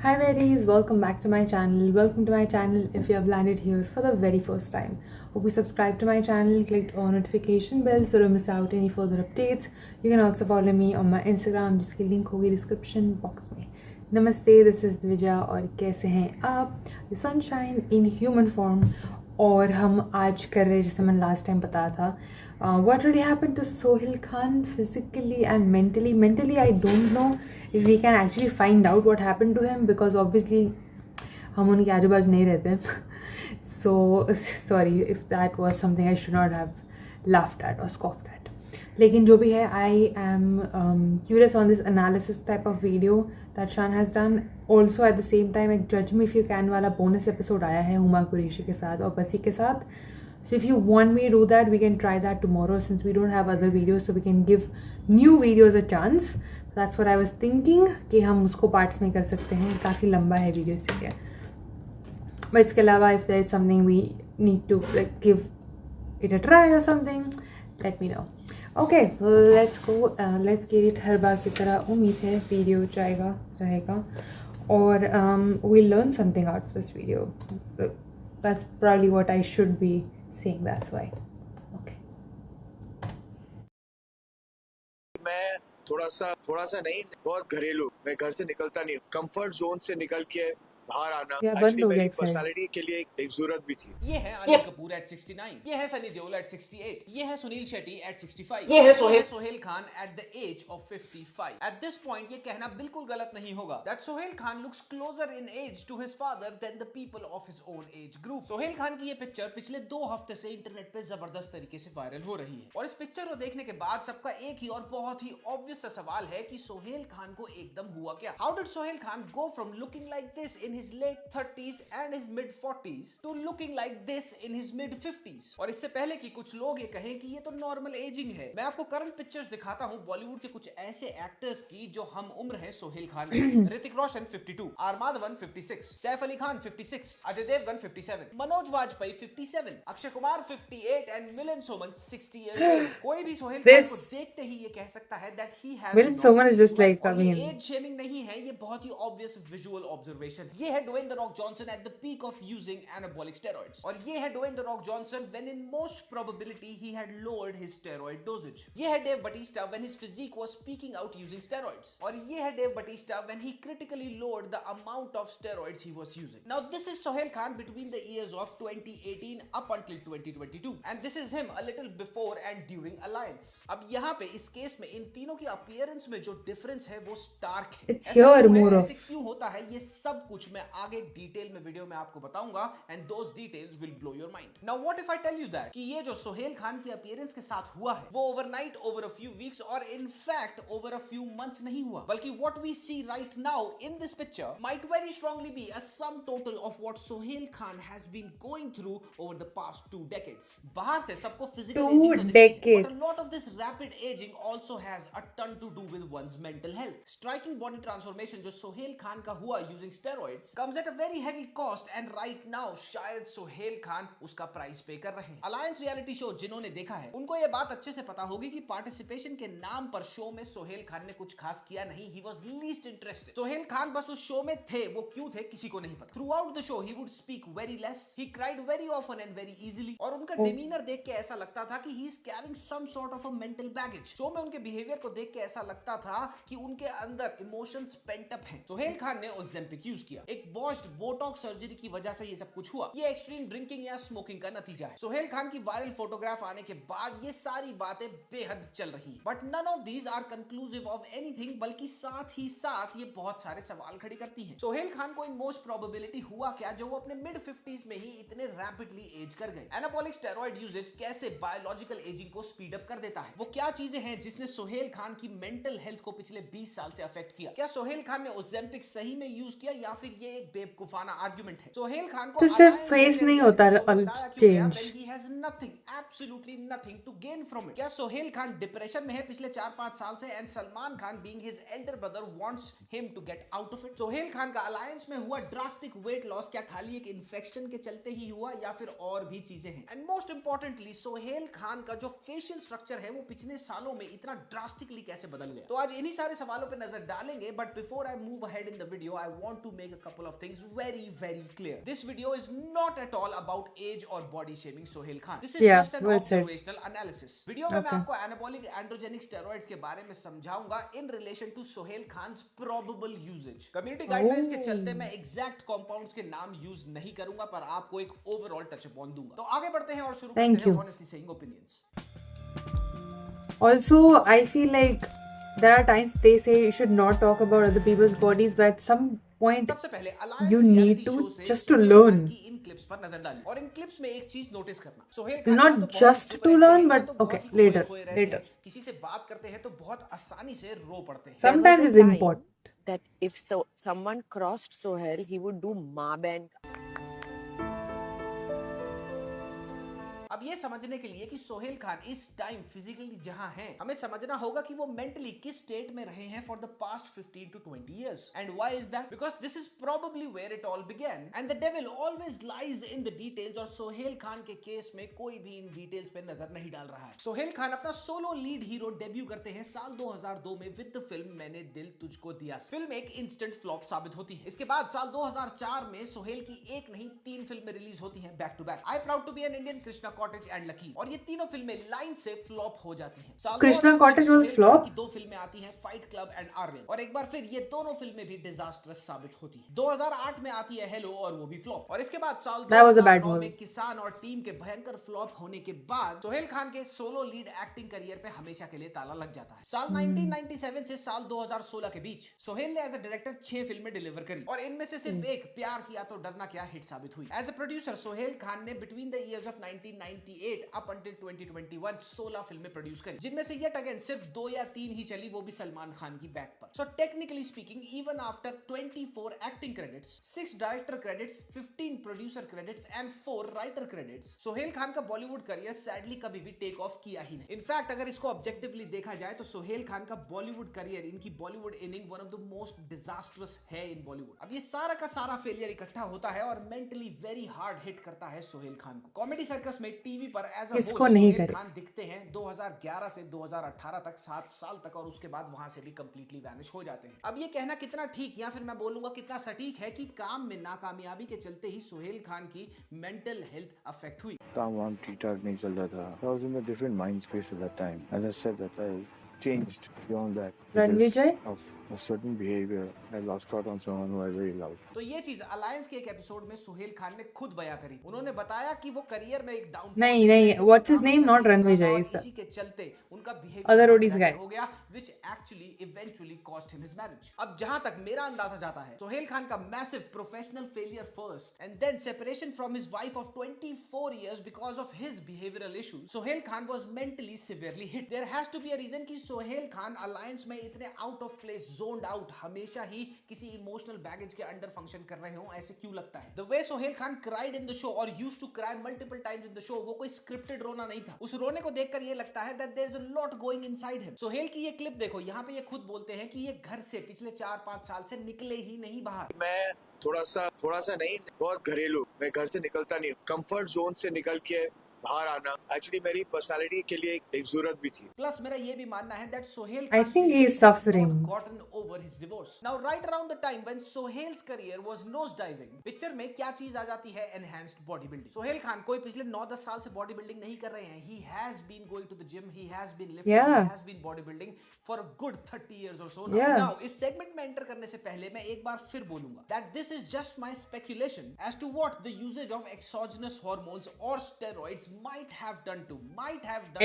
Hi Berries, welcome back to my channel. Welcome to my channel if you have landed here for the very first time. Hope you subscribe to my channel, clicked on notification bell so don't miss out any further updates. You can also follow me on my Instagram जिसकी link होगी description box में. Namaste, this is Dvija और कैसे हैं आप? The sunshine in human form और हम आज कर रहे जैसे मैंने last time बताया था what really happened to Sohail Khan physically and mentally. Mentally I don't know if we can actually find out what happened to him because obviously हम उनके आजू बाजू नहीं रहते so sorry if that was something I should not have laughed at or scoffed at. लेकिन जो भी है I am curious on this analysis type of video that Shan has done. Also at the same time एक Judge Me If You Can वाला bonus episode आया है हुमा कुरैशी के साथ और बसी के साथ. So if you want me to do that, we can try that tomorrow since we don't have other videos, so we can give new videos a chance. So that's what I was thinking कि हम उसको parts में कर सकते हैं. काफ़ी लंबा है video इसलिए. But इसके अलावा if there is something we need to like give it a try or something, let me know. Okay, let's go. Let's get it. हर बार की तरह उम्मीद है video जाएगा रहेगा और we'll learn something out of this video. That's probably what I should be saying. That's why. Okay. मैं थोड़ा सा नहीं, बहुत घरेलू. मैं घर से निकलता नहीं, कंफर्ट जोन से निकल के बाहर आना एक्चुअली मेरी पर्सनालिटी के लिए एक जरूरत भी थी. ये है अनिल कपूर एट 69, ये है सनी देओल एट 68, ये है सुनील शेट्टी एट 65, ये है Sohail Khan at the age of 55. At this point ये कहना बिल्कुल गलत नहीं होगा that Sohail Khan looks closer in age to his father than the people of his own age group. Sohail Khan की ये पिक्चर पिछले 2 हफ्ते से इंटरनेट पे जबरदस्त तरीके से वायरल हो रही है और इस पिक्चर को देखने के बाद सबका एक ही और बहुत ही ऑब्वियस सा सवाल है कि सोहेल खान को एकदम हुआ क्या. How did Sohail Khan go from looking like this in his late 30s and his mid 40s to looking like this in his mid 50s. और इससे पहले कि कुछ लोग ये कहें कि ये तो नॉर्मल एजिंग है, मैं आपको करंट पिक्चर्स दिखाता हूं बॉलीवुड के कुछ ऐसे एक्टर्स की जो हम उम्र है सोहेल खान में. Hrithik Roshan 52, R Madhavan 56, Saif Ali Khan 56, Ajay Devgan 57, Manoj Vajpayee 57, Akshay Kumar 58 and Milind Soman 60 years old. कोई भी सोहेल खान को देखते ही ये कह सकता है that he has Milan Soman is just like age shaming नहीं है, ये बहुत ही ऑब्वियस विजुअल ऑब्जर्वेशन. ये है Dwayne the Rock Johnson at the peak of using anabolic steroids और ये है Dwayne the Rock Johnson when in most probability he had lowered his steroid dosage. ये है Dave Batista when his physique was peaking out using steroids और ये है Dave Batista when he critically lowered the amount of steroids he was using. Now this is Sohail Khan between the years of 2018 up until 2022 and this is him a little before and during Alliance. अब यहाँ पे इस case में इन तीनों की appearance में जो difference है वो स्टार्क है. ऐसे क्यों होता है ये सब कुछ मैं आगे डिटेल में वीडियो में आपको बताऊंगा and those details will blow your mind. Now what if I tell you that कि ये जो सोहेल खान की अपीयरेंस के साथ हुआ है वो overnight over a few weeks और in fact over a few months नहीं हुआ, बल्कि what we see right now in this picture might very strongly be a sum total of what Sohail Khan has been going through over the past 2 decades. बाहर से सबको physical ageing तो दिखती है, but a lot of this rapid ageing also has a ton to do with one's mental health. Striking body transformation जो सोहेल खान का हुआ using steroids comes at a very heavy cost and right now शायद सोहेल खान उसका price पे कर रहे हैं. Alliance reality show जिन्होंने देखा है उनको ये बात अच्छे से पता होगी कि पार्टिसिपेशन के नाम पर शो में सोहेल खान ने कुछ खास किया नहीं. He was least interested. Sohail Khan बस उस शो में थे, वो क्यों थे किसी को नहीं पता. Throughout the show he would speak very less, he cried very often and very easily और उनका डिमीनर देख के ऐसा लगता था कि he is carrying some sort of a mental baggage. Show में उनके बिहेवियर को देख के ऐसा लगता था कि उनके अंदर इमोशंस पेंट अप हैं. सोहेल खान ने ओज़ेम्पिक यूज किया. एक बॉस्ड बोटॉक्स सर्जरी की वजह से ये सब कुछ हुआ. ये एक्सट्रीम ड्रिंकिंग या स्मोकिंग का नतीजा है. सोहेल खान की वायरल फोटोग्राफ आने के बाद ये सारी बातें बेहद चल रही हैं. But none of these are conclusive of anything, बल्कि साथ ही साथ ये बहुत सारे सवाल खड़ी करती हैं. सोहेल खान को इन मोस्ट प्रोबेबिलिटी हुआ क्या जो वो अपने मिड 50s में ही इतने रैपिडली एज कर गए. एनाबॉलिक स्टेरॉइड यूजेज कैसे बायोलॉजिकल एजिंग को स्पीड अप कर देता है. वो क्या चीजें हैं जिसने सोहेल खान की मेंटल हेल्थ को पिछले 20 साल से अफेक्ट किया. क्या सोहेल खान ने ओज़ेम्पिक सही में यूज किया या फिर ये एक बेवकूफाना आर्गुमेंट है. सोहेल खान को सिर्फ फेस नहीं होता change. He has nothing, absolutely nothing to gain from it. क्या सोहेल खान डिप्रेशन में है पिछले 4-5 साल से and Salman Khan being his elder brother wants him to get out of it. Sohail Khan का अलायंस में हुआ ड्रास्टिक वेट लॉस क्या खाली एक इन्फेक्शन के चलते ही हुआ या फिर और भी चीजें हैं. And most importantly Sohail Khan का जो फेशियल स्ट्रक्चर है वो पिछले सालों में इतना ड्रास्टिकली कैसे बदल गया। तो आज इन्हीं सारे सवालों पे नजर डालेंगे, but before I move ahead in the video I want to make a couple of things very very clear. This video is not at all about age और body shaming Sohail Khan. This is just an observational analysis. Video में मैं आपको anabolic androgenic steroids के बारे में समझाऊंगा in relation to Sohail Khan's probable usage. Community guidelines के चलते मैं एग्जैक्ट कंपाउंड्स के नाम यूज नहीं करूंगा, पर आपको एक ओवरऑल टच अपॉन दूंगा। तो आगे बढ़ते हैं और शुरू करते हैं honestly saying opinions. Also, I feel like there are times they say you should not talk about other people's bodies, but at some point सबसे पहले you need to just to learn. In clips पर नजर डालिए और इन clips में एक चीज notice करना, Sohail Khan Not just to learn, but okay, later. किसी से बात करते हैं तो बहुत आसानी से रो पड़ते हैं। Sometimes it's important that if someone crossed Sohail, he would do maa bain. अब ये समझने के लिए कि सोहेल खान इस टाइम फिजिकली जहां हैं, हमें समझना होगा कि वो मेंटली किस स्टेट में रहे हैं for the past 15 to 20 years. And why is that? Because this is probably where it all began. And the devil always lies in the details. और सोहेल खान के केस में कोई भी इन डिटेल्स पे नजर नहीं डाल रहा है। सोहेल खान अपना सोलो लीड हीरो डेब्यू करते हैं साल 2002 में with the film Maine Dil Tujhko दिया। फिल्म एक इंस्टेंट फ्लॉप साबित होती है। इसके बाद साल 2004 में सोहेल की एक नहीं 3 फिल्में रिलीज होती हैं back to back. I proud to be an Indian, Krishna Cottage and Lucky, और ये तीनों फिल्में लाइन से फ्लॉप हो जाती हैं। साल कृष्णा कॉटेज वाज फ्लॉप। 2 फिल्में आती हैं, फाइट क्लब एंड आर्यन, और एक बार फिर ये दोनों फिल्में भी डिजास्टरस साबित होती हैं। 2008 में आती है हेलो, और वो भी फ्लॉप। और इसके बाद साल 2009 में किसान और टीम के भयंकर फ्लॉप होने के बाद सोहेल खान के सोलो लीड एक्टिंग करियर पे हमेशा के लिए ताला लग जाता है। साल 1997 से साल 2016 के बीच सोहेल ने एज अ डायरेक्टर 6 फिल्में डिलीवर करी, और इनमें से सिर्फ एक प्यार किया तो डरना क्या हिट साबित हुई। As a producer Sohail Khan ने between the years of 1998 up until 2021 16 फिल्में प्रोड्यूस करी, जिनमें से येट अगेन सिर्फ 2 या 3 ही चली, वो भी सलमान खान की बैक पर। So technically speaking even after 24 acting credits, 6 director credits, 15 producer credits and 4 writer credits, Sohail Khan का बॉलीवुड करियर सैडली कभी भी टेक ऑफ किया ही नहीं। इनफैक्ट अगर इसको ऑब्जेक्टिवली देखा जाए तो सोहेल खान का बॉलीवुड करियर, इनकी Bollywood inning one of the most disastrous है इन बॉलीवुड। अब ये सारा का सारा फेलियर इकट्ठा होता है और मेंटली वेरी हार्ड हिट करता है सोहेल खान को। कॉमेडी सर्कस में टीवी पर as a host Sohail Khan दिखते हैं 2011 से 2018 तक, 7 साल तक, और उसके बाद वहां से भी कंप्लीटली वैनिश हो जाते हैं। अब ये कहना कितना ठीक या फिर मैं बोलूंगा कितना सटीक है कि काम में नाकामयाबी के चलते ही सोहेल खान की मेंटल हेल्थ अफेक्ट हुई। काम वाम ठीक ठाक नहीं चल रहा था। I was in a different mind space at that time. As I said that I changed beyond that because of a certain behavior. I lost out on someone who I really loved. तो ये चीज alliance के एक episode में सोहेल खान ने खुद बयां करी। उन्होंने बताया कि वो करियर में एक डाउन नहीं what's his name, not Ranvijay, इसी के चलते उनका बिहेवियर हो गया which actually eventually cost him his marriage. अब जहां तक मेरा अंदाजा जाता है, सोहेल खान का massive professional failure first and then separation from his wife of 24 years because of his behavioural issues, Sohail Khan was mentally severely hit. There has to be a reason कि Sohail Khan alliance में इतने out of place, zoned out, हमेशा ही किसी emotional baggage के under function कर रहे हो, ऐसे क्यों लगता है? The way Sohail Khan cried in the show और used to cry multiple times in the show, वो कोई स्क्रिप्टेड रोना नहीं था। उस रोने को देखकर ये लगता है that there is a lot going inside him. Sohail की ये क्लिप देखो, यहाँ पे ये खुद बोलते हैं कि ये घर से पिछले 4-5 साल से निकले ही नहीं बाहर। मैं थोड़ा सा नहीं, बहुत घरेलू, मैं घर से निकलता नहीं हूँ। कंफर्ट जोन से निकल के बाहर आना एक्चुअली मेरी पर्सनालिटी के लिए एक जरूरत भी थी। प्लस मेरा ये भी मानना है that Sohail I think he is suffering. gotten over his divorce. Now right around the time when Sohail's career was nose diving, picture में क्या चीज आ जाती है? enhanced bodybuilding. सोहेल खान कोई पिछले 9-10 साल से बॉडी बिल्डिंग नहीं कर रहे हैं। He has been going to the gym, he has been lifting, he has been bodybuilding for a good 30 years or so now. Now इस सेगमेंट में एंटर करने से पहले मैं एक बार फिर बोलूंगा that this is just my speculation as to what the usage of exogenous hormones or steroids might have done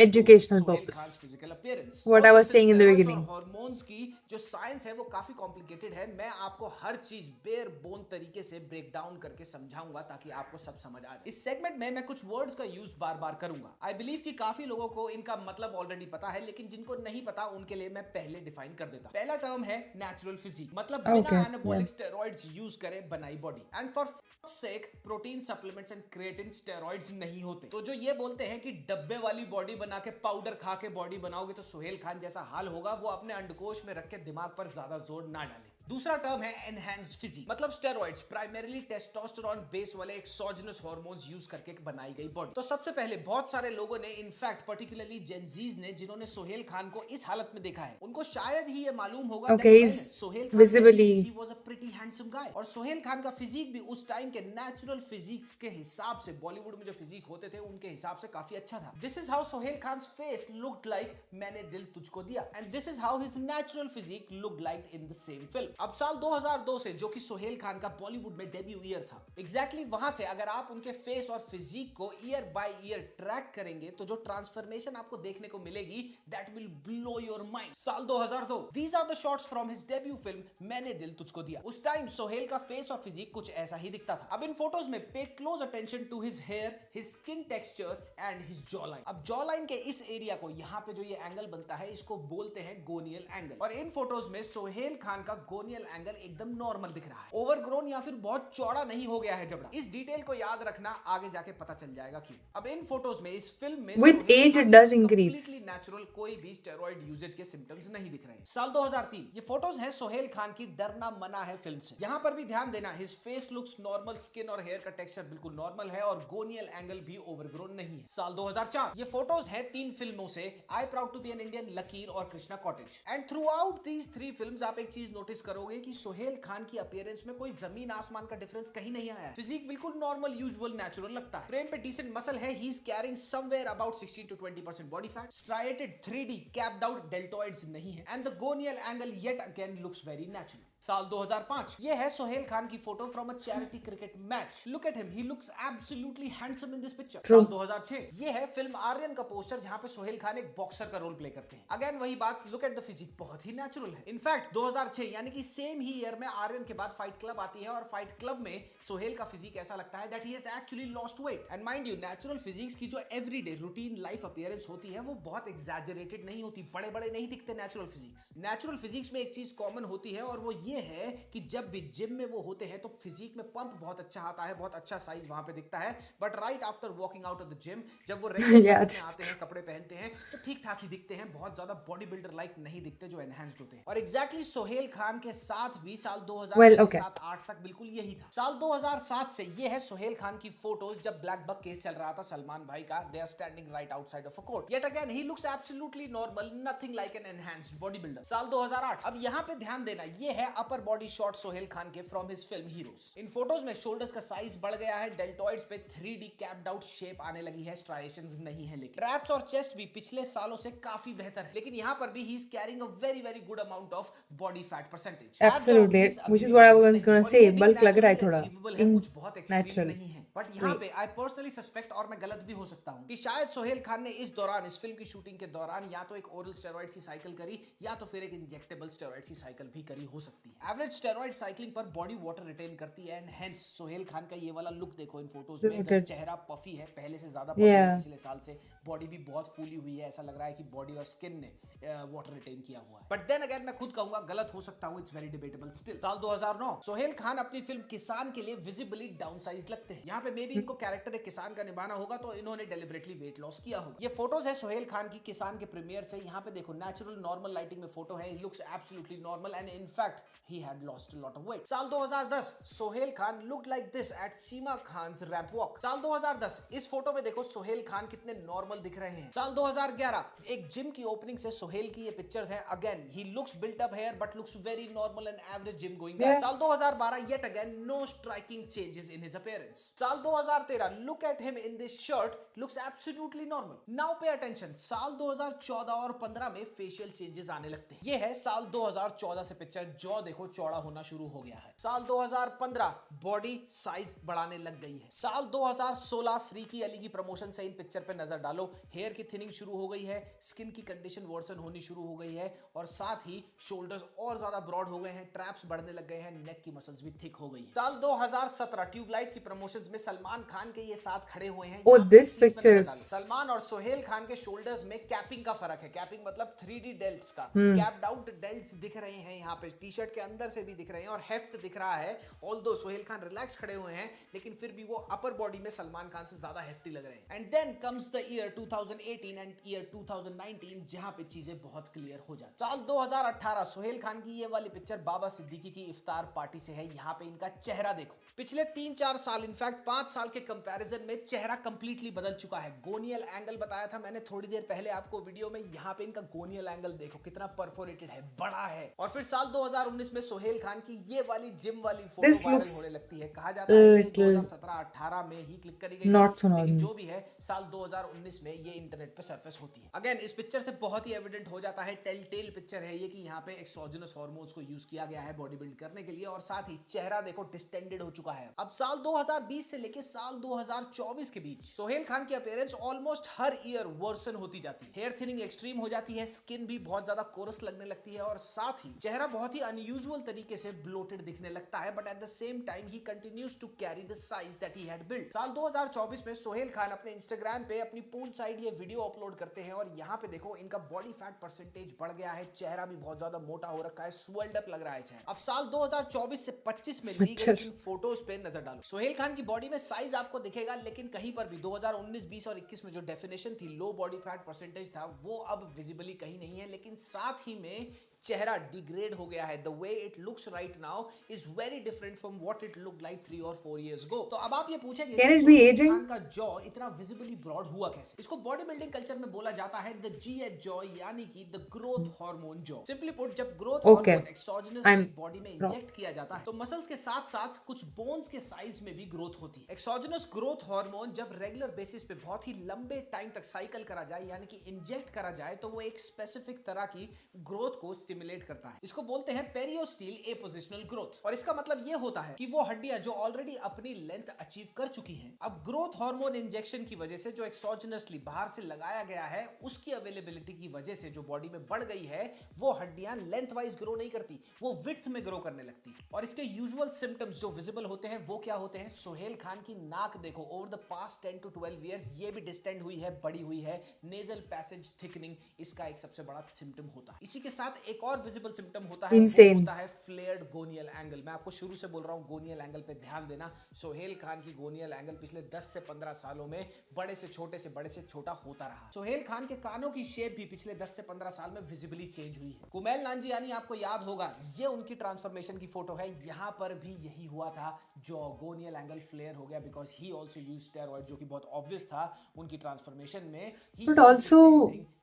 educational Sohail purpose. Khan's physical appearance. What I was saying in the beginning. Hormones की जो science है वो काफी complicated है। मैं आपको हर चीज bear bone तरीके से ब्रेक डाउन करके समझाऊंगा ताकि आपको सब समझ आ जाए। इस सेगमेंट में मैं कुछ वर्ड्स का यूज बार-बार करूंगा। आई बिलीव कि काफी लोगों को इनका मतलब ऑलरेडी पता है, लेकिन जिनको नहीं पता उनके लिए मैं पहले डिफाइन कर देता। पहला टर्म है नेचुरल फिजिक, मतलब बिना एनाबॉलिक स्टेरॉइड्स यूज करे बनाई body. And for sake protein supplements and creatine steroids नहीं होते। तो जो ये बोलते हैं कि डब्बे वाली बॉडी बना के पाउडर खा के बॉडी बनाओगे तो सोहेल खान जैसा हाल होगा, वो अपने अंडकोश में रख के दिमाग पर ज्यादा जोर ना डाले। दूसरा टर्म है एनहांस्ड फिजिक, मतलब स्टेरॉइड्स, प्राइमरीली टेस्टोस्टेरोन बेस वाले एक्सोजेनस हार्मोन्स यूज करके बनाई गई बॉडी। तो सबसे पहले बहुत सारे लोगों ने, इनफैक्ट पर्टिकुलरली जेनजीज ने, जिन्होंने सोहेल खान को इस हालत में देखा है, उनको शायद ही ये मालूम होगा that Sohail Khan he was a pretty handsome guy। और सोहेल खान का फिजिक भी उस टाइम के नेचुरल फिजिक्स के हिसाब से, बॉलीवुड में जो फिजिक होते थे उनके हिसाब से काफी अच्छा था। This is how Sohail Khan face looked like Maine Dil Tujhko Diya, and this is how his natural physique looked like in the same film. अब साल 2002 से, जो कि सोहेल खान का बॉलीवुड में डेब्यू ईयर था, एग्जैक्टली वहां से अगर आप उनके फेस और फिजिक को ईयर बाय ईयर ट्रैक करेंगे तो जो ट्रांसफॉर्मेशन आपको देखने को मिलेगी, that will blow your mind. साल 2002, these are the shots from his debut film Maine Dil Tujhko दिया। उस टाइम सोहेल का फेस और फिजिक कुछ ऐसा ही दिखता था। अब इन फोटोज में pay close attention to his hair, his skin texture and his jaw line. अब जॉ लाइन के इस एरिया को, यहाँ पे जो ये एंगल बनता है, इसको बोलते हैं गोनियल एंगल। और इन फोटोज में सोहेल खान का गोनियल एंगल एकदम नॉर्मल दिख रहा है, ओवरग्रोन या फिर बहुत चौड़ा नहीं हो गया है जबड़ा। इस डिटेल को याद रखना, आगे जाके पता चल जाएगा क्यों। अब इन फोटोज में, इस फिल्म में with age it does increase, completely natural, कोई भी स्टेरॉइड यूजेज के सिम्टम्स नहीं दिख रहे हैं। साल 2003, ये फोटोज हैं सोहेल खान की डरना मना है फिल्म से। यहाँ पर भी ध्यान देना, his face looks normal, skin और हेयर का टेक्सचर बिल्कुल नॉर्मल है और गोनियल एंगल भी ओवरग्रोन नहीं है। साल 2004, ये फोटोज हैं 3 फिल्मों से, I proud to be an Indian, Lakeer और Krishna Cottage. And through these 3 films आप एक चीज नोटिस करोगे कि सोहेल खान की अपीयरेंस में कोई जमीन आसमान का डिफरेंस कहीं नहीं आया। फिजिक बिल्कुल नॉर्मल, यूजुअल, नेचुरल लगता है। फ्रेम पे डिसेंट मसल है, he is carrying somewhere about 16 to 20% body fat. Striated 3D capped out deltoids नहीं है, and the gonial angle yet again looks very natural. साल 2005, ये है सोहेल खान की photo from a charity cricket match. Look at him, he looks absolutely handsome in this picture. साल 2006, ये है film Aryan का पोस्टर, जहां पे सोहेल खान एक बॉक्सर का रोल प्ले करते हैं। अगेन वही बात, लुक एट द फिजिक, बहुत ही नेचुरल है। इनफैक्ट 2006 यानी कि सेम ही ईयर में आर्यन के बाद फाइट क्लब आती है, और फाइट क्लब में सोहेल का फिजिक ऐसा लगता है that he has actually lost weight. And mind you, natural physics की जो एवरीडे रूटीन लाइफ अपीयरेंस होती है, वो बहुत एग्जैजरेटेड नहीं होती, बड़े बड़े नहीं दिखते नेचुरल फिजिक्स। नेचुरल फिजिक्स में एक चीज कॉमन होती है, और वो ये है कि जब भी जिम में वो होते हैं तो फिजिक में पंप बहुत अच्छा आता है, बहुत अच्छा साइज वहां पे दिखता है, but right after walking out of the gym, जब वो रेगुलर लाइफ में आते हैं, कपड़े पहनते हैं, तो ठीक ठाक ही दिखते हैं, बहुत ज्यादा बॉडी बिल्डर लाइक नहीं दिखते जो एनहांस्ड होते हैं। और एग्जैक्टली सोहेल खान के साथ भी साल 2007-8 तक बिल्कुल यही था। साल 2007 से ये है सोहेल खान की फोटोज जब ब्लैक बक केस चल रहा था सलमान भाई का। They are standing right outside of a court. Yet again he looks absolutely normal, nothing like an enhanced body builder. साल 2008, अब यहाँ पे ध्यान देना, ये है upper body shot Sohail Khan के फ्रॉम हिज फिल्म हीरोज। इन फोटोज में शोल्डर्स का साइज बढ़ गया है, डेल्टॉइड्स पे 3D कैप्ड आउट शेप आने लगी है, स्ट्राइएशंस नहीं है, लेकिन ट्रैप्स और चेस्ट भी पिछले सालों से काफी बेहतर है। लेकिन यहाँ पर भी ही is carrying a very very good amount of body fat percentage. Absolutely, which is what I was going to say, bulk लग रहा है थोड़ा, कुछ बहुत एक्सट्रीम नहीं है। बट यहाँ पे आई पर्सनली सस्पेक्ट, और मैं गलत भी हो सकता हूँ, कि शायद सोहेल खान ने इस दौरान, इस फिल्म की शूटिंग के दौरान, या तो एक ओरल स्टेरॉइड्स की साइकिल करी, या तो फिर एक इंजेक्टेबल स्टेरॉइड्स की साइकिल भी करी हो सकती है। एवरेज स्टेरॉइड साइक्लिंग पर बॉडी वाटर रिटेन करती है, एंड हेंस सोहेल खान का ये वाला लुक देखो इन फोटोज में, चेहरा पफी है, पहले से ज्यादा पफी है पिछले साल से, बॉडी भी बहुत फूली हुई है, ऐसा लग रहा है कि बॉडी और स्किन ने वाटर रिटेन किया हुआ है। बट देन अगेन मैं खुद कहूंगा, गलत हो सकता हूं, इट्स वेरी डिबेटेबल स्टिल। साल 2009, सोहेल खान अपनी फिल्म किसान के लिए विजिबली डाउनसाइज लगते हैं। यहाँ पे मे बी इनको कैरेक्टर एक किसान का निभाना होगा, तो इन्होंने डेलिबरेटली वेट लॉस किया होगा। ये फोटोज है सोहेल खान की किसान के प्रीमियर से। यहाँ पे देखो, नेचुरल नॉर्मल लाइटिंग में फोटो है, he looks absolutely normal, and in fact he had lost a lot of weight. साल 2010, Sohail Khan looked like this at Seema Khan's ramp walk. साल 2010, इस फोटो में देखो सोहेल खान कितने नॉर्मल दिख रहे हैं। साल 2011, एक जिम की ओपनिंग से सोहेल की ये पिक्चर्स हैं। Again he looks built up here but looks very normal and average gym going guy. साल 2012, yet again no striking changes in his appearance. साल 2013, look at him in this shirt, looks absolutely normal. Now pay attention, साल 2014 और 15 में facial changes आने लगते हैं। ये है साल 2014 से पिक्चर, जॉ देखो चौड़ा होना शुरू हो गया है। साल 2015, बॉडी साइज बढ़ाने लग गई है। साल 2016, फ्रीकी अली की प्रमोशन से इन पिक्चर पे नजर डालो, हेयर की थिनिंग शुरू हो गई है, स्किन की कंडीशन वर्सन होनी शुरू हो गई है, और साथ ही शोल्डर्स और ज्यादा ब्रॉड हो गए हैं, ट्रैप्स बढ़ने लग गए हैं, नेक की मसल्स भी थिक हो गई है। साल 2017, ट्यूबलाइट की प्रमोशंस में सलमान खान के ये साथ खड़े हुए हैं। Oh, this picture. सलमान और सोहेल खान के शोल्डर्स में कैपिंग का फर्क है। कैपिंग मतलब 3D डेल्ट्स का। कैप्ड आउट डेल्ट्स दिख रहे हैं यहाँ पे, टी शर्ट के अंदर से भी दिख रहे हैं और हेफ्ट दिख रहा है। ऑल्दो सोहेल खान रिलैक्स खड़े हुए हैं, लेकिन फिर भी वो अपर बॉडी में सलमान खान से ज्यादा हेफ्टी लग रहे हैं। And then comes the year 2018 and year 2019, जहां पे चीजें बहुत क्लियर हो जाती। साल 2018 सोहेल खान की ये वाली पिक्चर बाबा सिद्दीकी की इफ्तार पार्टी से है। यहाँ पे इनका चेहरा देखो, पिछले 3-4 साल, इनफैक्ट 5 साल के कंपैरिजन में चेहरा कंप्लीटली बदल चुका है। गोनियल एंगल बताया था मैंने थोड़ी देर पहले आपको वीडियो में, यहाँ पे इनका गोनियल एंगल देखो कितना परफोरेटेड है, बड़ा है। और फिर साल 2019 में सोहेल खान की ये वाली जिम वाली फोटो वायरल होने लगती है। कहा जाता है कि 2017-18 में ही क्लिक करी गई, लेकिन जो भी है साल 2019 में ये इंटरनेट पे सरफेस होती है। अगेन इस पिक्चर से बहुत ही एविडेंट हो जाता है, टेल टेल पिक्चर है ये, कि यहाँ पे एक्सोजेनस हार्मोन्स को यूज किया गया है बॉडी बिल्ड करने के लिए, और साथ ही चेहरा देखो डिस्टेंडेड हो चुका है। अब साल 2020 से लेके साल 2024 के बीच सोहेल खान की अपीयरेंस ऑलमोस्ट हर ईयर वर्सन होती जाती है। हेयर थिनिंग एक्सट्रीम हो जाती है, स्किन भी बहुत ज्यादा कोरस लगने लगती है, और साथ ही चेहरा बहुत ही अनयूजुअल तरीके से ब्लोटेड दिखने लगता है। But at the same time he continues to carry the size that he had built. साल 2024 में सोहेल खान अपने इंस्टाग्राम पे अपनी पूल साइड ये वीडियो अपलोड करते हैं, और यहाँ पे देखो इनका बॉडी फैट परसेंटेज बढ़ गया है, चेहरा भी बहुत ज्यादा मोटा हो रखा है, स्वेल्ड अप लग रहा है चेहरा। अब साल 2024 से 25 में ली गई इन फोटोज पे नजर डालो। सोहेल खान की बॉडी में साइज आपको दिखेगा, लेकिन कहीं पर भी 2019, 20 और 21 में जो डेफिनेशन थी, लो बॉडी फैट परसेंटेज था, वो अब विजिबली कहीं नहीं है। लेकिन साथ ही में चेहरा डिग्रेड हो गया है। The way it looks right now is very different from what it looked like 3 और 4 इयर्स अगो। तो अब आप ये पूछेंगे सोहेल खान का जॉ इतना विजिबली ब्रॉड हुआ कैसे? इसको बॉडी बिल्डिंग कल्चर में बोला जाता है द जीएच जॉ, यानी कि the growth hormone jaw. Simply put, जब ग्रोथ हार्मोन एक्सोजेनसली बॉडी में इंजेक्ट किया जाता है, तो मसल्स के साथ साथ कुछ बोन्स के साइज में भी ग्रोथ होती है। एक्सोजेनस ग्रोथ हार्मोन जब रेगुलर बेसिस पे बहुत ही लंबे टाइम तक साइकिल करा जाए, यानी कि इंजेक्ट करा जाए, तो वो एक स्पेसिफिक तरह की ग्रोथ को स्टिमुलेट करता है। इसको बोलते हैं पेरियोस्टील एपोजिशनल ग्रोथ, और इसका मतलब ये होता है कि वो हड्डियां जो ऑलरेडी अपनी लेंथ अचीव कर चुकी हैं, अब ग्रोथ हार्मोन इंजेक्शन की वजह से, जो एक्सोजेनसली बाहर से लगाया गया है, उसकी अवेलेबिलिटी की वजह से जो बॉडी में बढ़ गई है, वो हड्डियां लेंथ वाइज ग्रो नहीं करती, वो विड्थ में ग्रो करने लगती। और इसके यूजुअल सिम्टम्स जो विजिबल होते हैं वो क्या होते हैं? सोहेल खान की नाक देखो, over the past 10 to 12 years ये भी डिस्टेंड हुई है, बड़ी हुई है। नेजल पैसेज थिकनिंग इसका एक सबसे बड़ा सिम्टम होता है। इसी के साथ एक और विजिबल सिम्टम होता है, वो होता है फ्लेयर्ड गोनियल एंगल। मैं आपको शुरू से बोल रहा हूं, गोनियल एंगल पे ध्यान देना। सोहेल खान की गोनियल एंगल पिछले 10 से 15 सालों में बड़े से छोटे से बड़े से छोटा होता रहा। सोहेल खान के कानों की शेप भी पिछले 10 से 15 साल में विजिबली चेंज हुई है। कुमेल नांजियानी, आपको याद होगा, ये उनकी ट्रांसफॉर्मेशन की फोटो है। यहां पर भी यही हुआ था, जो गोनियल एंगल फ्लेयर हो गया, because he also used steroid, जो कि बहुत ऑब्वियस था उनकी ट्रांसफॉर्मेशन में। But also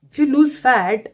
if you lose fat,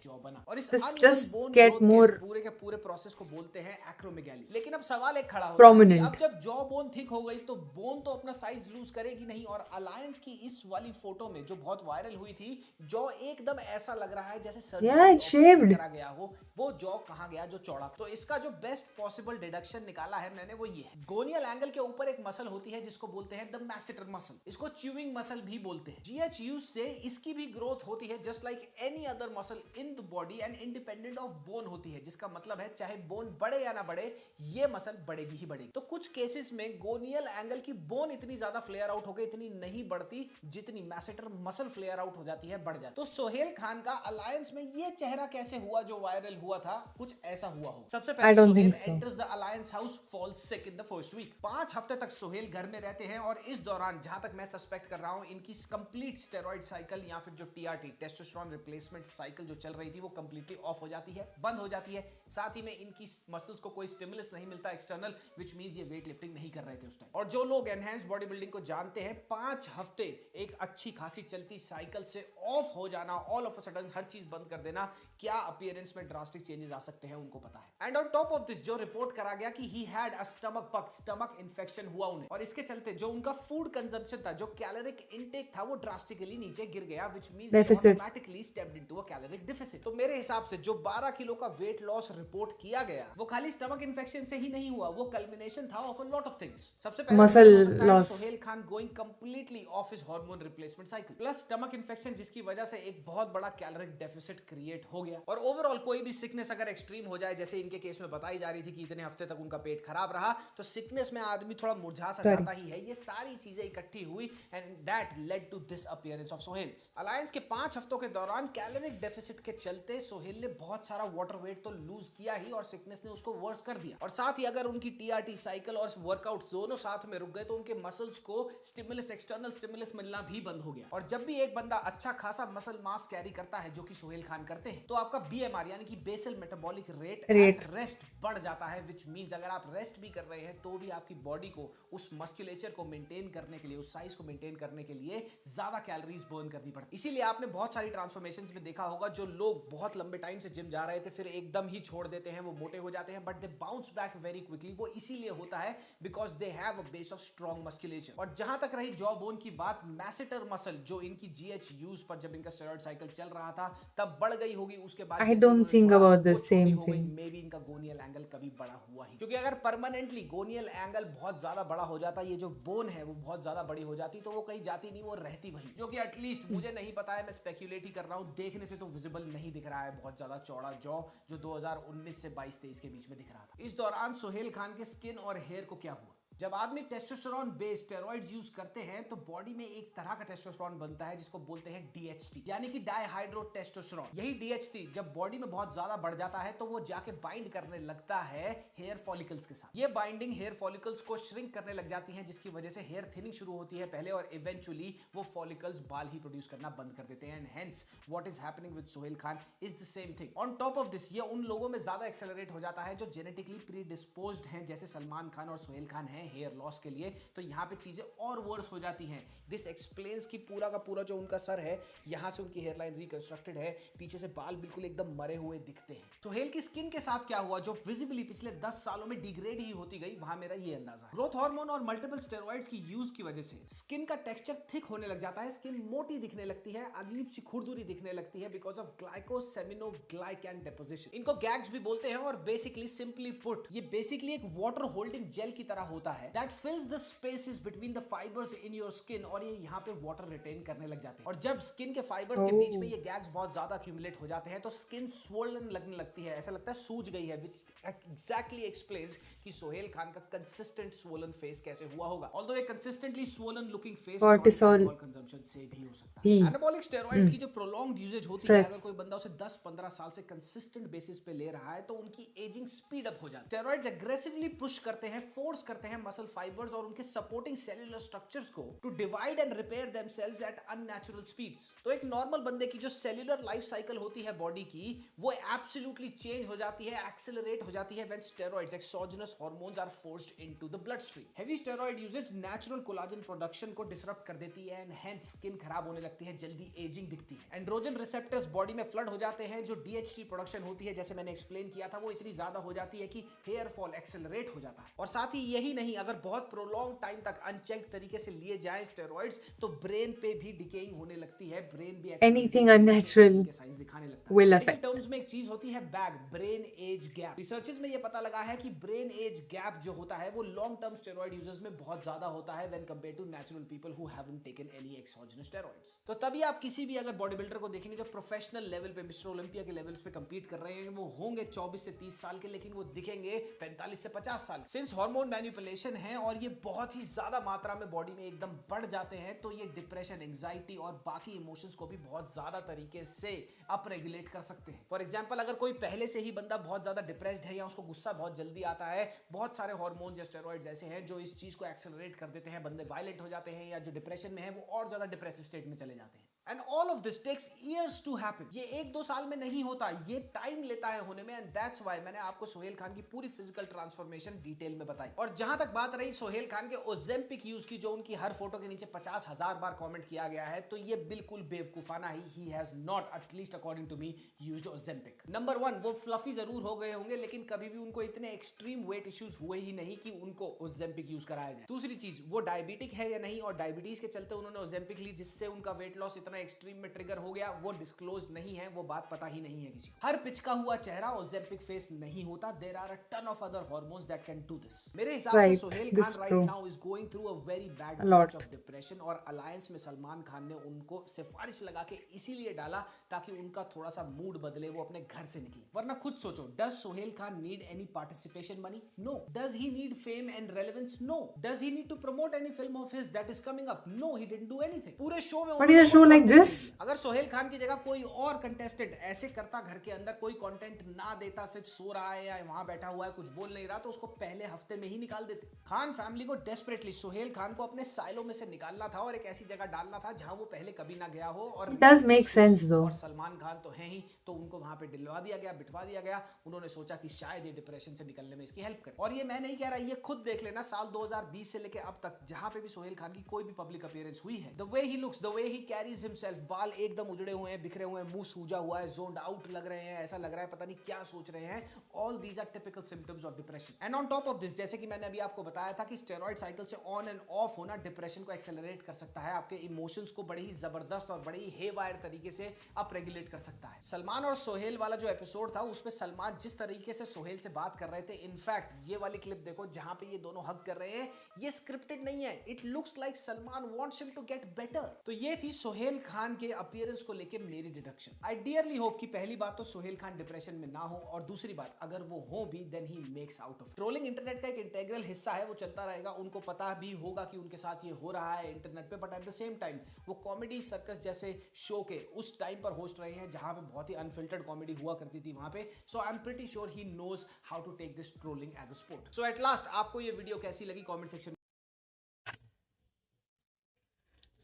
और इस this just get more पूरे के पूरे प्रोसेस को बोलते हैं एक्रोमेगाली। लेकिन अब सवाल एक खड़ा होता है कि अब जब जॉ बोन थिक हो गई, तो बोन तो अपना साइज लूज करेगी नहीं। और अलायंस की इस वाली फोटो में जो बहुत वायरल हुई थी, जॉ एकदम ऐसा लग रहा है जैसे सर्जरी करा गया हो। वो जॉ कहां गया जो चौड़ा? तो इसका जो बेस्ट पॉसिबल डिडक्शन निकाला है मैंने, वो ये है। गोनियल एंगल के ऊपर एक मसल होती है जिसको बोलते हैं द मैसेटर मसल, इसको च्यूइंग मसल भी बोलते हैं। जीएचयू से इसकी भी ग्रोथ होती है, just like any other muscle in the body, and independent of bone होती है, जिसका मतलब है चाहे बोन बढ़े या ना बढ़े, ये मसल बढ़ेगी ही बढ़ेगी। तो कुछ केसेस में गोनियल एंगल की बोन इतनी ज्यादा फ्लेयर आउट हो गई, इतनी नहीं बढ़ती जितनी मैसेटर मसल फ्लेयर आउट हो जाती है, बढ़ जाती। तो सोहेल खान का अलायंस में ये चेहरा कैसे हुआ जो वायरल हुआ था? कुछ ऐसा हुआ हो। सबसे पहले Sohail enters the alliance house, falls sick in the first week. 5 हफ्ते तक सोहेल घर में रहते हैं, और इस दौरान जहां तक मैं सस्पेक्ट कर रहा हूं, इनकी कंप्लीट स्टेरॉइड साइकिल या फिर जो टीआरटी, टेस्टोस्टेरोन रिप्लेसमेंट साइकिल जो चल रही थी, वो कंप्लीटली ऑफ हो जाती है, बंद हो जाती है। साथ ही में इनकी मसल्स को कोई स्टिमुलस नहीं मिलता एक्सटर्नल, विच मींस ये वेट लिफ्टिंग नहीं कर रहे थे उस टाइम। और जो लोग एनहांस बॉडी बिल्डिंग को जानते हैं, 5 हफ्ते एक अच्छी खासी चलती साइकिल से ऑफ हो जाना, ऑल ऑफ अ सडन हर चीज बंद कर देना, क्या अपीयरेंस में ड्रास्टिक चेंजेस आ सकते हैं उनको पता है। And on top of this, जो रिपोर्ट करा गया कि he had a stomach bug, stomach infection हुआ उन्हें, और इसके चलते जो उनका फूड कंजम्पशन था, जो कैलोरिक इनटेक था, वो ड्रास्टिकली नीचे गिर गया, which means automatically stepped into a caloric deficit. तो मेरे मेरे हिसाब से जो 12 किलो का वेट लॉस रिपोर्ट किया गया वो खाली स्टमक इन्फेक्शन से ही नहीं हुआ, वो कल्मिनेशन था of a lot of things. सबसे पहले muscle loss, Sohail Khan going completely off his hormone replacement cycle, plus stomach infection जिसकी वजह से एक बहुत बड़ा कैलोरिक डेफिसिट क्रिएट हो गया। और ओवरऑल कोई भी सिकनेस अगर एक्सट्रीम हो जाए, जैसे इनके केस में बताई जा रही थी कि इतने हफ्ते तक उनका पेट खराब रहा, तो सिकनेस में आदमी थोड़ा मुरझा सा जाता ही है। ये सारी चीजें इकट्ठी हुई and that led to this appearance of Sohail. Alliance के 5 हफ्तों के दौरान कैलोरिक डेफिसिट के चलते सोहेल ने बहुत सारा वाटर वेट तो लूज किया ही और सिकनेस ने उसको वर्स कर दिया। और साथ ही अगर उनकी टीआरटी साइकिल और वर्कआउट दोनों साथ में रुक गए तो उनके मसल्स को स्टिमुलस, एक्सटर्नल स्टिमुलस मिलना भी बंद हो गया। और जब भी एक बंदा अच्छा खासा मसल मास कैरी करता है, जो कि सोहेल खान करते हैं, तो आपका बीएमआर यानी कि बेसल मेटाबॉलिक रेट रेस्ट बढ़ जाता है, विच मींस अगर आप रेस्ट भी कर रहे हैं तो भी आपकी बॉडी को उस मस्कुलेचर को मेंटेन करने के लिए, उस साइज को मेंटेन करने के लिए ज्यादा कैलोरीज बर्न करनी पड़ती। इसीलिए आपने बहुत सारी ट्रांसफॉर्मेशंस में देखा होगा, जो लोग बहुत लंबे टाइम से जिम जा रहे थे फिर एकदम ही छोड़ देते हैं, वो मोटे हो जाते हैं, but they bounce back very quickly. वो इसीलिए होता है because they have a base of strong musculature. और जहां तक रही जॉ बोन की बात, मैसेटर मसल जो इनकी जीएच यूज पर जब इनका स्टेरॉइड साइकिल चल रहा था तब बढ़ गई होगी, उसके बाद I don't think about the same thing. May be इनका गोनियल एंगल कभी बड़ा हुआ ही, क्योंकि अगर परमानेंटली गोनियल एंगल बहुत ज्यादा बड़ा हो जाता, ये जो बोन है वो बहुत ज्यादा बड़ी हो जाती, तो वो कहीं जाती नहीं, वो रहती वही, जो कि एटलीस्ट मुझे नहीं पता है, मैं स्पेक्यूलेट ही कर रहा हूं, देखने से तो विजिबल नहीं दिख रहा है बहुत ज्यादा चौड़ा जॉ जो 2019 से 22-23 के बीच में दिख रहा था। इस दौरान सोहेल खान के स्किन और हेयर को क्या हुआ? जब आदमी टेस्टोस्टेरोन बेस्ड स्टेरॉइड्स यूज करते हैं तो बॉडी में एक तरह का टेस्टोस्टेरोन बनता है जिसको बोलते हैं DHT यानी कि डाइहाइड्रोटेस्टोस्टेरोन। यही DHT जब बॉडी में बहुत ज्यादा बढ़ जाता है तो वो जाके बाइंड करने लगता है हेयर फॉलिकल्स के साथ। ये बाइंडिंग हेयर फॉलिकल्स को श्रिंक करने लग जाती है, जिसकी वजह से हेयर थिनिंग शुरू होती है पहले, और इवेंचुअली वो फॉलिकल्स बाल ही प्रोड्यूस करना बंद कर देते हैं। And hence what is happening with Sohail Khan is the same thing. On top of this, ये उन लोगों में ज्यादा एक्सेलरेट हो जाता है जो जेनेटिकली प्रीडिस्पोज्ड हैं, जैसे सलमान खान और सोहेल खान हैं हेयर लॉस के लिए, तो यहाँ पे चीजें और वर्स हो जाती हैं। दिस एक्सप्लेन्स कि पूरा का पूरा जो उनका सर है, यहाँ से उनकी हेयरलाइन रिकंस्ट्रक्टेड है, पीछे से बाल बिल्कुल एकदम मरे हुए दिखते हैं। सोहेल की स्किन के साथ क्या हुआ जो विजिबली पिछले 10 सालों में डिग्रेड ही होती गई, वहां मेरा ये अंदाजा है। ग्रोथ हार्मोन और मल्टीपल स्टेरॉइड्स की यूज की वजह से स्किन का टेक्सचर थिक होने लग जाता है, स्किन मोटी दिखने लगती है, अजीब सी खुरदुरी दिखने लगती है बिकॉज ऑफ ग्लाइकोसेमिनोग्लाइकैन डेपोजिशन। इनको गैग्स भी बोलते हैं, और बेसिकली सिंपली पुट ये बेसिकली एक वाटर होल्डिंग जेल की तरह होता है that फिल्स the spaces between the fibres in your skin, और ये यहाँ पे वाटर रिटेन करने लग जाते हैं। और जब स्किन के फाइबर्स के बीच में ये गैग्स बहुत ज्यादा अक्यूमुलेट हो जाते हैं तो स्किन स्वोल्डन लगने लगती है, ऐसा लगता है सूज गई है, which exactly explains कि सोहेल खान का कंसिस्टेंट स्वोलन फेस कैसे हुआ होगा। ऑल्दो एक consistently swollen looking face alcohol consumption से भी हो सकता है। एनाबॉलिक स्टेरॉइड्स की जो प्रोलॉन्ग्ड यूजेज होती है, अगर कोई बंदा उसे 10-15 साल से कंसिस्टेंट बेसिस पे ले रहा है तो उनकी एजिंग स्पीड अप हो जाती है। स्टेरॉइड्स एग्रेसिवली पुश करते हैं, फोर्स करते हैं मसल फाइबर्स और उनके सपोर्टिंग सेल्युलर स्ट्रक्चर्स को to divide and repair themselves at unnatural speeds. तो एक नॉर्मल बंदे की जो सेल्युलर लाइफ साइकिल होती है बॉडी की, वो एब्सोल्युटली चेंज हो जाती है, एक्सेलरेट हो जाती है when steroids exogenous hormones are forced into the blood stream. Heavy steroid usage natural collagen production को डिसरप्ट कर देती है एंड हेंस स्किन खराब होने लगती है, जल्दी एजिंग दिखती है। एंड्रोजन रिसेप्टर्स बॉडी में फ्लड हो जाते हैं, जो DHT प्रोडक्शन होती है, जैसे मैंने एक्सप्लेन किया था, वो इतनी ज्यादा हो जाती है कि हेयर फॉल एक्सेलरेट हो जाता है। और साथ ही यही नहीं, अगर बहुत प्रोलॉन्ग टाइम तक अनचेक्ड तरीके से लिए जाए स्टेरॉइड्स तो ब्रेन पे भी डिकेइंग होने लगती है, ब्रेन भी एनीथिंग अननेचुरल साइंस दिखाने लगता है। Will affect. टर्म्स में एक चीज होती है bag, brain age gap. Researches में ये पता लगा है कि ब्रेन एज गैप जो होता है वो लॉन्ग टर्म स्टेरॉइड यूजर्स में बहुत ज्यादा होता है when compared to natural people who haven't taken any exogenous steroids. तो तभी आप किसी भी अगर बॉडी बिल्डर को देखेंगे जो प्रोफेशनल लेवल पे, मिस्टर ओलंपिया के लेवल्स पे कंपीट कर रहे हैं, वो होंगे 24 से 30 साल के, लेकिन वो दिखेंगे 45 से 50 साल। सिंस हार्मोन मैनिपुलेशन है और ये बहुत ही ज्यादा मात्रा में बॉडी में एकदम बढ़ जाते हैं, तो ये डिप्रेशन, एंजाइटी और बाकी इमोशंस को भी बहुत ज्यादा तरीके से अप रेगुलेट कर सकते हैं। फॉर एग्जांपल, अगर कोई पहले से ही बंदा बहुत ज्यादा डिप्रेस्ड है या उसको गुस्सा बहुत जल्दी आता है, बहुत सारे हार्मोन या स्टेरॉइड्स ऐसे हैं जो इस चीज को एक्सेलरेट कर देते हैं, बंदे वायलेंट हो जाते हैं, या जो डिप्रेशन में है वो और ज्यादा डिप्रेसिव स्टेट में चले जाते हैं। And all of this takes years to happen. ये 1-2 साल में नहीं होता, ये टाइम लेता है होने में, एंड दैट्स व्हाई मैंने आपको सोहेल खान की पूरी फिजिकल ट्रांसफॉर्मेशन डिटेल में बताई। और जहां तक बात रही सोहेल खान के ओजेम्पिक यूज की, जो उनकी हर फोटो के नीचे 50,000 बार कमेंट किया गया है, तो ये बिल्कुल बेवकूफाना ही has not, at least according to me, used Ozempic. Number 1, वो फ्लफी जरूर हो गए होंगे, लेकिन कभी भी उनको इतने एक्सट्रीम वेट इश्यूज हुए ही नहीं कि उनको ओजेम्पिक यूज कराया जाए। दूसरी चीज, वो डायबिटिक है या नहीं, और डायबिटीज के चलते उन्होंने ओजेम्पिक ली, जिससे उनका वेट लॉस इतना वरना एक्सट्रीम में ट्रिगर हो गया, वो डिस्क्लोज नहीं है, वो बात पता ही नहीं है किसी को। हर पिच का हुआ चेहरा ओज़ेम्पिक फेस नहीं होता, there are a ton of other hormones that can do this. मेरे हिसाब से Sohail Khan right now is going through a very bad patch of depression, और अलायंस में सलमान खान ने उनको सिफारिश लगा के इसीलिए डाला ताकि उनका थोड़ा सा मूड बदले, वो अपने घर से निकले। वरना खुद सोचो, does Sohail Khan need any participation money? No. Does he need fame and relevance? No. Does he need to promote any film of his that is coming up? No, he didn't do anything. पूरे show में what is a show like this? अगर सोहेल खान की जगह कोई और contestant ऐसे करता, घर के अंदर कोई कंटेंट ना देता, सिर्फ सो रहा है या वहां बैठा हुआ है कुछ बोल नहीं रहा, तो उसको पहले हफ्ते में ही निकाल देते। खान फैमिली को डेस्परेटली सोहेल खान को अपने साइलो में से निकालना था और एक ऐसी जगह डालना था जहां वो पहले कभी ना गया हो। और डज मेक सेंस दो। और सलमान खान तो है ही, तो उनको वहां पे दिलवा दिया गया, बिठवा दिया गया। उन्होंने सोचा कि शायद ये डिप्रेशन से निकलने में इसकी हेल्प करे। और ये मैं नहीं कह रहा, ये खुद देख लेना, साल 2020 से लेके अब तक जहां पे भी सोहेल खान की कोई भी पब्लिक अपीयरेंस हुई है, the way he looks, the way he carries himself, बाल एकदम उजड़े हुए हैं, बिखरे हुए हैं, मुंह सूजा हुआ है, जोन्ड आउट लग रहे हैं, ऐसा लग रहा है पता नहीं क्या सोच रहे हैं। All these are typical symptoms of depression. And on top of this, जैसे कि मैंने अभी आपको बताया था कि स्टेरॉइड साइकिल से ऑन एंड ऑफ होना डिप्रेशन को एक्सेलरेट कर सकता है, आपके इमोशंस को बड़े ही जबरदस्त और बड़े ही हेवायर तरीके से अप रेगुलेट कर सकता है। सलमान और सोहेल वाला जो एपिसोड था, उसमें सलमान जिस तरीके से सोहेल से बात कर रहे थे, इनफैक्ट ये वाली क्लिप देखो जहां पे ये दोनों हग कर रहे हैं, ये स्क्रिप्टेड नहीं है। It looks like Salman wants him to get better. तो ये थी सोहेल खान के अपीयरेंस को लेके मेरी डिडक्शन। आई डियरली होप कि पहली बात तो सोहेल खान डिप्रेशन में ना हो, और दूसरी बात अगर वो हो भी, then he makes out of. Trolling internet का एक इंटीग्रल हिस्सा है, वो चलता रहेगा। उनको पता भी होगा कि उनके साथ ये हो रहा है इंटरनेट पे, but at the same time वो कॉमेडी सर्कस जैसे शो के उस टाइम पर होस्ट रहे हैं जहां पे बहुत ही अनफिल्टर्ड कॉमेडी हुआ करती थी वहां पे। So I am pretty sure he knows how to take this trolling as a sport. So at last, आपको ये वीडियो कैसी लगी कमेंट सेक्शन में।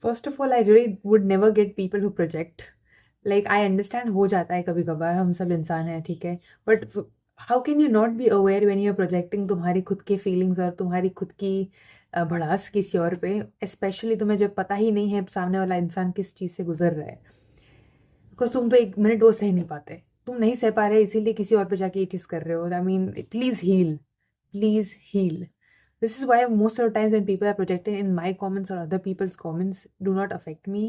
First of all, I really would never get people who project. Like, I understand हो जाता है कभी कभार, हम सब इंसान हैं, ठीक है, but how can you not be aware when you are projecting तुम्हारी खुद की फीलिंग्स और तुम्हारी खुद की भड़ास किसी और पे, स्पेशली तुम्हें जब पता ही नहीं है सामने वाला इंसान किस चीज़ से गुजर रहा है। बिकॉज तुम तो एक मिनट वो सह नहीं पाते, तुम नहीं सह पा रहे, इसीलिए किसी और पे जाके ये चीज़ कर रहे हो। I mean, please heal, please heal. This is why most of the times when people are projecting in my comments or other people's comments do not affect me.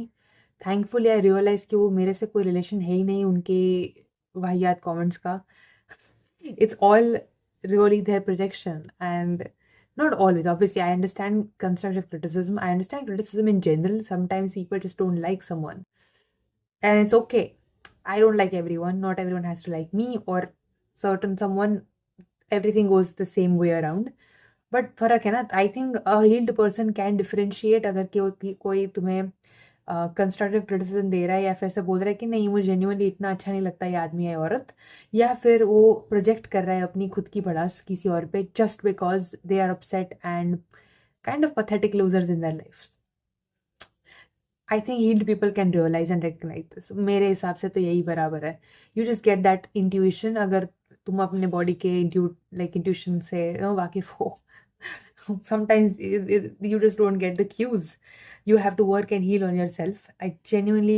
Thankfully, I realize कि वो मेरे से कोई relation है ही नहीं उनके वाहियात comments का. It's all really their projection, and not always. Obviously, I understand constructive criticism. I understand criticism in general. Sometimes people just don't like someone, and it's okay. I don't like everyone. Not everyone has to like me or certain someone. Everything goes the same way around. But फ़र्क है ना. I think a healed person can differentiate. अगर कोई तुम्हें constructive criticism दे रहा है या फिर ऐसा बोल रहा है कि नहीं मुझे जेन्युइनली इतना अच्छा नहीं लगता ये आदमी है औरत, या फिर वो प्रोजेक्ट कर रहा है अपनी खुद की भड़ास किसी और पे just because they are upset and kind of pathetic losers in their life. I think healed people can realise and recognise this. मेरे हिसाब से तो यही बराबर है. You just get that intuition. अगर तुम अपने बॉडी के इंट्यूशन से वाकिफ हो, sometimes you just don't get the cues. You have to work and heal on yourself. I genuinely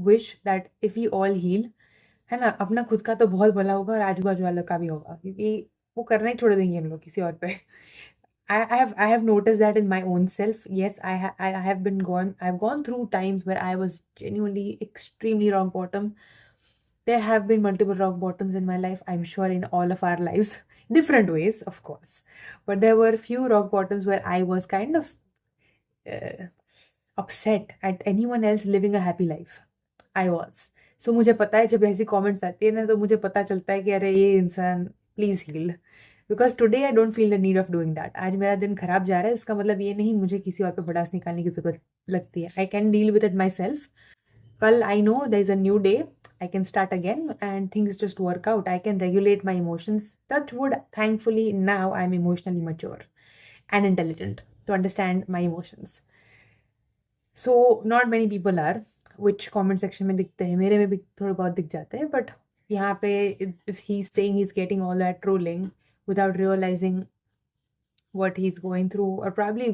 wish that if we all heal, है ना, अपना खुद का तो बहुत भला होगा और आजू बाजू वालों का भी होगा, क्योंकि वो करना ही छोड़ देंगे हम लोग किसी और पे. I have noticed that in my own self. Yes, I've gone through times where I was genuinely extremely rock bottom. There have been multiple rock bottoms in my life, I'm sure, in all of our lives. Different ways, of course. But there were a few rock bottoms where I was kind of upset at anyone else living a happy life. I was. So मुझे पता है जब ऐसी comments आती है ना, तो मुझे पता चलता है कि अरे ये इंसान please heal. Because today I don't feel the need of doing that. आज मेरा दिन खराब जा रहा है, उसका मतलब ये नहीं मुझे किसी और पे भड़ास निकालने की जरूरत लगती है. I can deal with it myself. कल I know there is a new day. I can start again and things just work out. I can regulate my emotions. Touch wood, thankfully now I'm emotionally mature and intelligent to understand my emotions. So not many people are, which comment section में दिखते हैं, मेरे में भी थोड़े बहुत दिख जाते हैं. But यहाँ पे if he's saying he's getting all that trolling without realizing what he's going through, or probably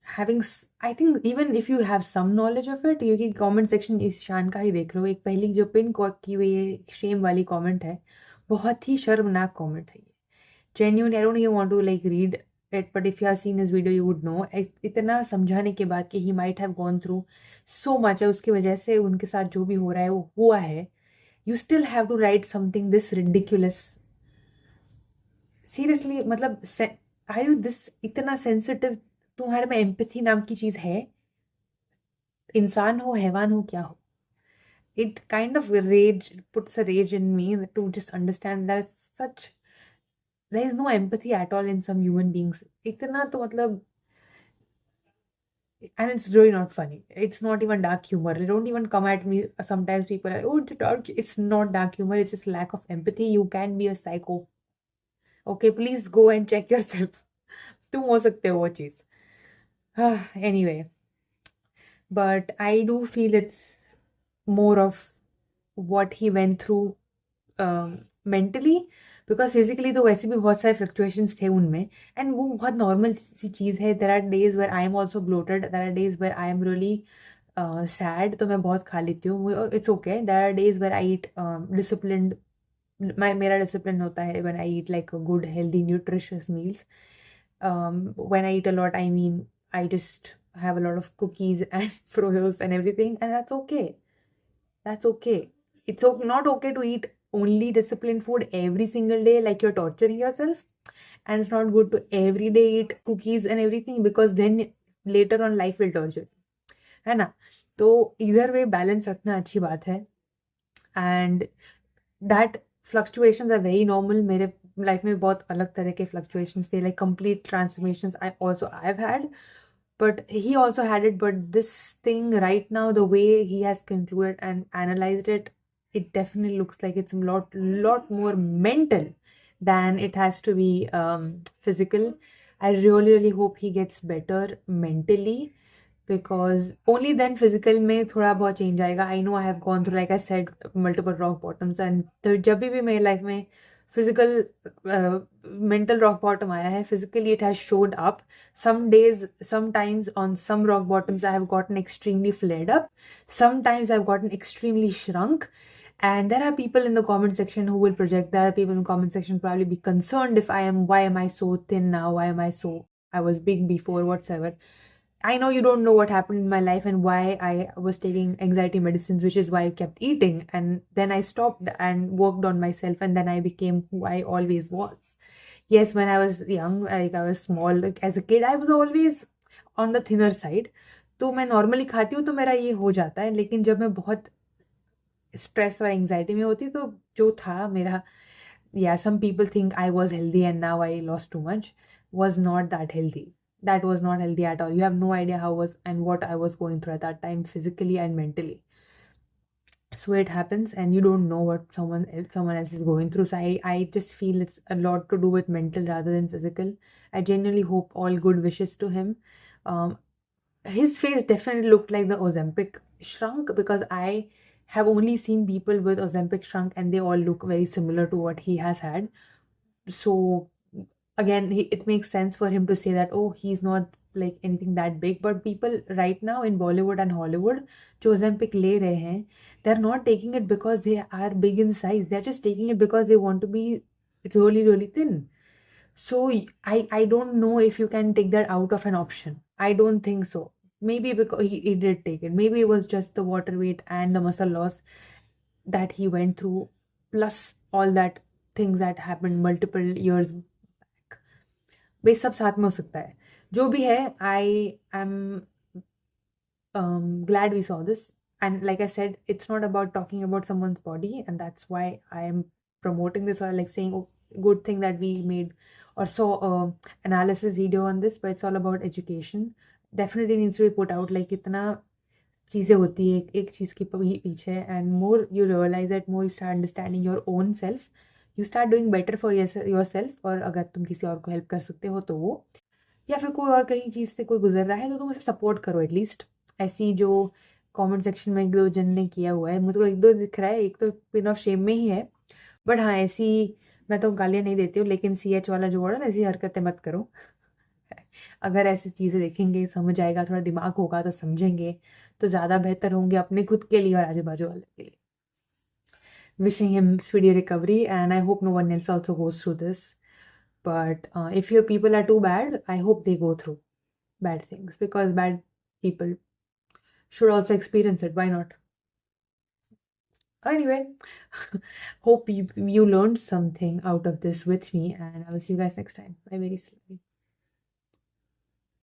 having, I think even if you have some knowledge of it, क्योंकि comment section इस शान का ही देख लो. एक पहली जो पिन की हुई है शेम वाली comment है, बहुत ही शर्मनाक comment है ये. Genuinely, I don't even want to read it, but if you have seen his video, you would know. इतना समझाने के बाद कि he might have gone through so much है, उसकी वजह से उनके साथ जो भी हो रहा है वो हुआ है, you still have to write something this ridiculous. Seriously, मतलब are you this इतना sensitive? तुम्हारे में empathy नाम की चीज़ है? इंसान हो, हैवान हो, क्या हो? It kind of puts a rage in me to just understand that there is no empathy at all in some human beings. इतना तो मतलब, and it's really not funny. It's not even dark humor. They don't even come at me. Sometimes people are, oh, it's dark. It's not dark humor. It's just lack of empathy. You can be a psycho. Okay, please go and check yourself. तुम हो सकते हो वो चीज़. Anyway, but I do feel it's more of what he went through mentally, because physically तो वैसे भी बहुत सारे fluctuations थे उनमें, and वो बहुत normal सी चीज़ है. There are days where I am also bloated. There are days where I am really sad, तो मैं बहुत खा लेती हूँ. It's okay. There are days where I eat disciplined. मेरा discipline होता है when I eat like a good, healthy, nutritious meals. When I eat a lot, I mean I just have a lot of cookies and froyo and everything, and that's okay. That's okay. It's not okay to eat only disciplined food every single day like you're torturing yourself, and it's not good to every day eat cookies and everything, because then later on life will torture you, है ना? तो either way balance रखना अच्छी बात है, and that fluctuations are very normal. मेरे life में बहुत अलग तरह के fluctuations थे, like complete transformations I've had, but he also had it. But this thing right now, the way he has concluded and analyzed it, it definitely looks like it's a lot more mental than it has to be physical. I really hope he gets better mentally, because only then physical में थोड़ा बहुत change आएगा. I know I have gone through, like I said, multiple rock bottoms, and तो जब भी मेरी life में physical mental rock bottom आया है, physically it has showed up. Some days, sometimes on some rock bottoms I have gotten extremely flared up. Sometimes I've gotten extremely shrunk. And there are people in the comment section who will project. There are people in the comment section probably be concerned why am I so thin now? I was big before, whatsoever. I know you don't know what happened in my life and why I was taking anxiety medicines, which is why I kept eating. And then I stopped and worked on myself, and then I became who I always was. Yes, when I was young, like I was small, like as a kid, I was always on the thinner side. तो मैं normally खाती हूँ तो मेरा ये हो जाता है, लेकिन जब मैं बहुत stress और anxiety में होती तो जो था मेरा, yeah, some people think I was healthy and now I lost too much, was not that healthy. That was not healthy at all. You have no idea what I was going through at that time, physically and mentally. So it happens, and you don't know what someone else is going through. So I just feel it's a lot to do with mental rather than physical. I genuinely hope all good wishes to him. His face definitely looked like the Ozempic shrunk, because I have only seen people with Ozempic shrunk and they all look very similar to what he has had. So again, it makes sense for him to say that, oh, he's not like anything that big. But people right now in Bollywood and Hollywood जो Ozempic ले रहे हैं, they're not taking it because they are big in size. They're just taking it because they want to be really, really thin. So I don't know if you can take that out of an option. I don't think so. Maybe because he did take it. Maybe it was just the water weight and the muscle loss that he went through, plus all that things that happened multiple years back. वे सब साथ में हो सकता है. जो भी है, I am glad we saw this. And like I said, it's not about talking about someone's body, and that's why I am promoting this, or like saying, oh, good thing that we made or saw a analysis video on this. But it's all about education. Definitely needs to be put out, like इतना चीज़ें होती है एक चीज़ के पीछे, and more you realize that, more you start understanding your own self, you start doing better for yourself. और अगर तुम किसी और को हेल्प कर सकते हो तो वो, या फिर कोई और कहीं चीज़ से कोई गुजर रहा है तो तुम उसे सपोर्ट करो एटलीस्ट. ऐसी जो कमेंट सेक्शन में एक दो जन ने किया हुआ है, मुझे को एक दो दिख रहा है, एक तो पिन ऑफ शेम में ही है, बट हाँ, ऐसी मैं तो गालियाँ नहीं देती हूँ, लेकिन CH वाला जो वर्ड है, ऐसी हरकतें मत करो. अगर ऐसी चीज़ें देखेंगे, समझ आएगा, थोड़ा दिमाग होगा तो समझेंगे, तो ज़्यादा बेहतर होंगे अपने खुद के लिए और आजू बाजू वाले के लिए. Wishing him speedy recovery, and I hope no one else also goes through this. But if your people are too bad, I hope they go through bad things, because bad people should also experience it. Why not? Anyway, hope you learned something out of this with me, and I will see you guys next time. Bye, very slowly.